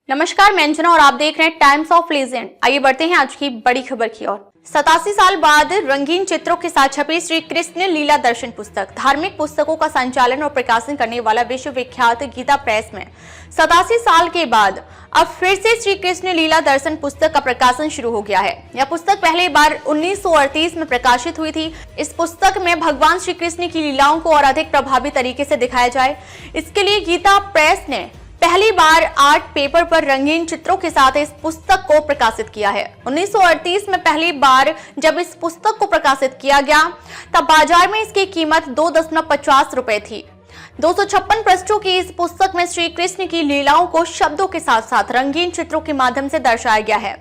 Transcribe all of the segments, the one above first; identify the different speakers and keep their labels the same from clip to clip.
Speaker 1: नमस्कार, मैं अंजना और आप देख रहे हैं टाइम्स ऑफ लेजेंड। आइए बढ़ते हैं आज की बड़ी खबर की ओर। 87 साल बाद रंगीन चित्रों के साथ छपी श्री कृष्ण लीला दर्शन पुस्तक। धार्मिक पुस्तकों का संचालन और प्रकाशन करने वाला विश्व विख्यात गीता प्रेस में 87 साल के बाद अब फिर से श्री कृष्ण लीला दर्शन पुस्तक का प्रकाशन शुरू हो गया है। यह पुस्तक पहली बार 1938 में प्रकाशित हुई थी। इस पुस्तक में भगवान श्री कृष्ण की लीलाओं को और अधिक प्रभावी तरीके से दिखाया जाए, इसके लिए गीता प्रेस ने पहली बार आर्ट पेपर पर रंगीन चित्रों के साथ इस पुस्तक को प्रकाशित किया है। 1938 में पहली बार जब इस पुस्तक को प्रकाशित किया गया तब बाजार में इसकी कीमत 2.50 रुपए थी। 256 पृष्ठों की इस पुस्तक में श्री कृष्ण की लीलाओं को शब्दों के साथ साथ रंगीन चित्रों के माध्यम से दर्शाया गया है।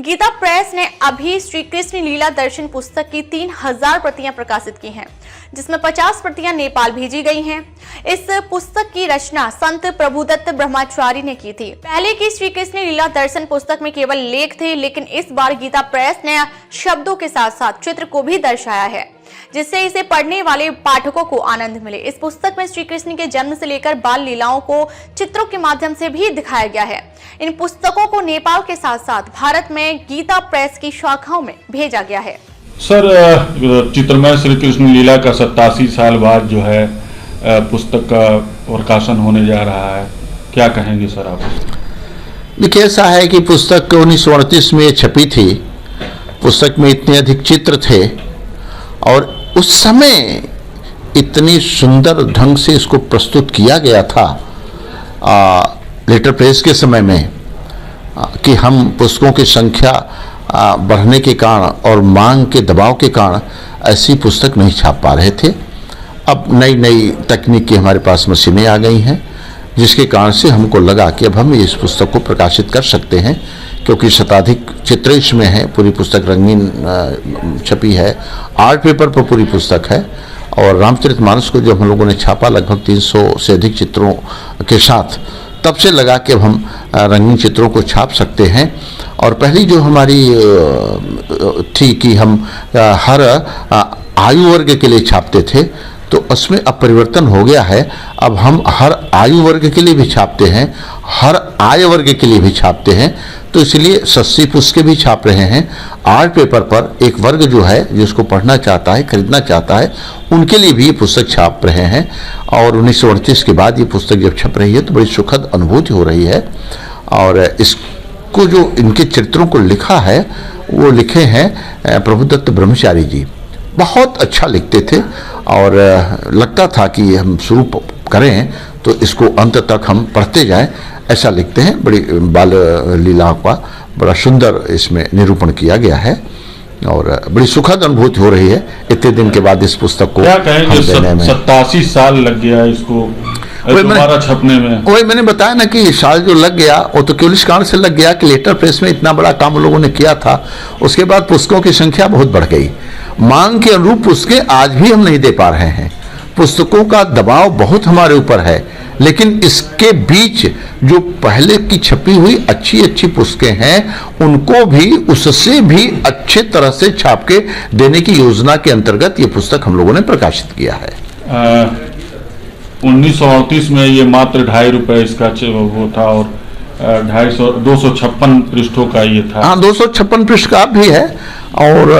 Speaker 1: गीता प्रेस ने अभी श्री कृष्ण लीला दर्शन पुस्तक की 3000 प्रतियां प्रकाशित की हैं, जिसमें 50 प्रतियां नेपाल भेजी गई हैं। इस पुस्तक की रचना संत प्रभुदत्त ब्रह्मचारी ने की थी। पहले की श्री कृष्ण लीला दर्शन पुस्तक में केवल लेख थे, लेकिन इस बार गीता प्रेस ने शब्दों के साथ साथ चित्र को भी दर्शाया है, जिससे इसे पढ़ने वाले पाठकों को आनंद मिले। इस पुस्तक में श्री कृष्ण के जन्म से लेकर बाल लीलाओं को चित्रों के माध्यम से भी दिखाया गया है। इन पुस्तकों को नेपाल के साथ साथ भारत में गीता प्रेस की शाखाओं में भेजा गया है।
Speaker 2: सर, चित्रमय श्री कृष्ण लीला का 87 साल बाद जो है पुस्तक का प्रकाशन होने जा रहा है, क्या कहेंगे सर आप?
Speaker 3: देखिए, ऐसा है कि पुस्तक 1938 में छपी थी। पुस्तक में इतने अधिक चित्र थे और उस समय इतनी सुंदर ढंग से इसको प्रस्तुत किया गया था लेटर प्रेस के समय में कि हम पुस्तकों की संख्या बढ़ने के कारण और मांग के दबाव के कारण ऐसी पुस्तक नहीं छाप पा रहे थे। अब नई नई तकनीक की हमारे पास मशीनें आ गई हैं, जिसके कारण से हमको लगा कि अब हम इस पुस्तक को प्रकाशित कर सकते हैं, क्योंकि शताधिक चित्र इसमें है। पूरी पुस्तक रंगीन छपी है, आर्ट पेपर पर पूरी पुस्तक है। और रामचरितमानस को जब हम लोगों ने छापा लगभग 300 से अधिक चित्रों के साथ, तब से लगा कि अब हम रंगीन चित्रों को छाप सकते हैं। और पहली जो हमारी थी कि हम हर आयु वर्ग के लिए छापते थे, तो उसमें अब परिवर्तन हो गया है। अब हम हर आयु वर्ग के लिए भी छापते हैं, हर आय वर्ग के लिए भी छापते हैं। तो इसलिए सस्ती पुस्तकें भी छाप रहे हैं। आर्ट पेपर पर एक वर्ग जो है, जिसको पढ़ना चाहता है, खरीदना चाहता है, उनके लिए भी ये पुस्तक छाप रहे हैं। और 1938 के बाद ये पुस्तक जब छप रही है तो बड़ी सुखद अनुभूति हो रही है। और इसको जो इनके चित्रों को लिखा है, वो लिखे हैं प्रभुदत्त ब्रह्मचारी जी। बहुत अच्छा लिखते थे और लगता था कि हम शुरू करें तो इसको अंत तक हम पढ़ते जाएं, ऐसा लिखते हैं। बड़ी बाल लीला का बड़ा सुंदर इसमें निरूपण किया गया है और बड़ी सुखद अनुभूति हो रही है इतने दिन के बाद इस पुस्तक को।
Speaker 2: क्या कहेंगे, 87 साल लग गया इसको दोबारा छपने में?
Speaker 3: वही मैंने बताया ना कि साल जो लग गया वो तो केवल इस कारण से लग गया कि लेटर प्रेस में इतना बड़ा काम लोगों ने किया था। उसके बाद पुस्तकों की संख्या बहुत बढ़ गई। मांग के अनुरूप पुस्तकें आज भी हम नहीं दे पा रहे हैं। पुस्तकों का दबाव बहुत हमारे ऊपर है, लेकिन इसके बीच जो पहले की छपी हुई अच्छी अच्छी पुस्तकें हैं, उनको भी उससे भी अच्छे तरह से छाप के देने की योजना के अंतर्गत ये पुस्तक हम लोगों ने प्रकाशित किया है।
Speaker 2: 1938 में ये मात्र 2.5 रुपए इसका वो था और 256 पृष्ठों का ये था।
Speaker 3: हाँ, 256 पृष्ठ का भी है। और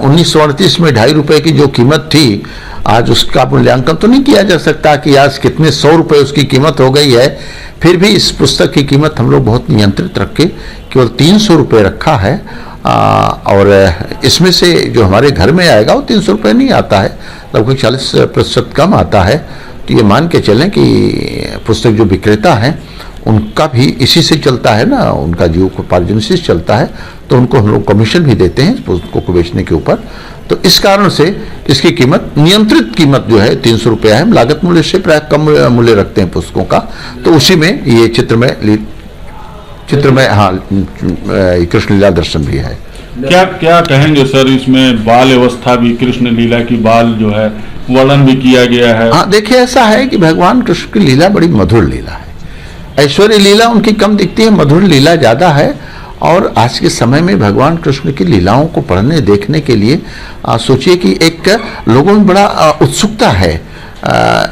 Speaker 3: 1938 में 2.5 रुपए की जो कीमत थी, आज उसका मूल्यांकन तो नहीं किया जा सकता कि आज कितने 100 रुपए उसकी कीमत हो गई है। फिर भी इस पुस्तक की कीमत हम लोग बहुत नियंत्रित रख के केवल 300 रुपये रखा है। और इसमें से जो हमारे घर में आएगा वो 300 रुपये नहीं आता है, लगभग 40% कम आता है। तो ये मान के चलें कि पुस्तक जो विक्रेता हैं उनका भी इसी से चलता है ना, उनका जीविकोपार्जन इसी से चलता है। तो उनको हम लोग कमीशन भी देते हैं पुस्तकों को बेचने के ऊपर। तो इस कारण से इसकी कीमत, नियंत्रित कीमत जो है 300 रुपया है। हम लागत मूल्य से प्राय कम मूल्य रखते हैं पुस्तकों का। तो उसी में ये चित्रमय हाँ कृष्ण लीला दर्शन भी है।
Speaker 2: क्या कहेंगे सर, इसमें बाल अवस्था भी, कृष्ण लीला की बाल जो है वर्णन भी किया गया है?
Speaker 3: हाँ, देखिए, ऐसा है कि भगवान कृष्ण की लीला बड़ी मधुर लीला है। ऐश्वर्य लीला उनकी कम दिखती है, मधुर लीला ज्यादा है। और आज के समय में भगवान कृष्ण की लीलाओं को पढ़ने देखने के लिए सोचिए कि एक लोगों में बड़ा उत्सुकता है।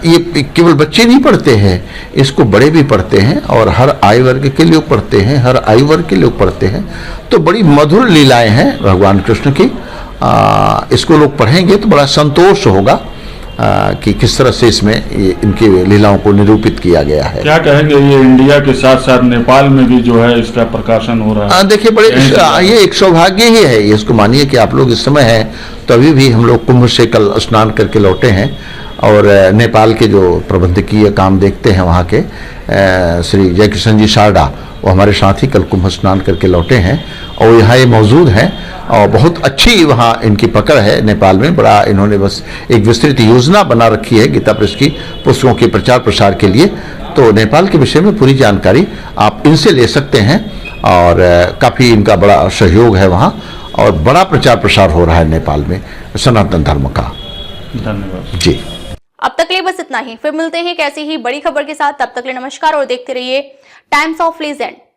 Speaker 3: ये केवल बच्चे नहीं पढ़ते हैं, इसको बड़े भी पढ़ते हैं और हर आयु वर्ग के लोग पढ़ते हैं, हर आयु वर्ग के लोग पढ़ते हैं। तो बड़ी मधुर लीलाएं हैं भगवान कृष्ण की। इसको लोग पढ़ेंगे तो बड़ा संतोष होगा कि किस तरह से इसमें इनकी लीलाओं को निरूपित किया गया है।
Speaker 2: क्या कहेंगे, ये इंडिया के साथ साथ नेपाल में भी जो है इसका प्रकाशन हो रहा है?
Speaker 3: देखिए बड़े ये एक सौभाग्य ही है। ये इसको मानिए कि आप लोग इस समय हैं तो अभी भी हम लोग कुंभ से कल स्नान करके लौटे हैं और नेपाल के जो प्रबंधकीय काम देखते हैं वहाँ के श्री जयकिशन जी शारदा, वो हमारे साथ ही कल कुंभ स्नान करके लौटे हैं और यहाँ ये मौजूद हैं और बहुत अच्छी वहाँ इनकी पकड़ है नेपाल में। बड़ा इन्होंने बस एक विस्तृत योजना बना रखी है गीता प्रेस की पुस्तकों के प्रचार प्रसार के लिए। तो नेपाल के विषय में पूरी जानकारी आप इनसे ले सकते हैं और काफ़ी इनका बड़ा सहयोग है वहाँ और बड़ा प्रचार प्रसार हो रहा है नेपाल में सनातन धर्म का।
Speaker 2: धन्यवाद
Speaker 3: जी।
Speaker 1: अब तक के लिए बस इतना ही, फिर मिलते हैं एक ऐसी ही बड़ी खबर के साथ। तब तक के लिए नमस्कार और देखते रहिए टाइम्स ऑफ लीजेंड।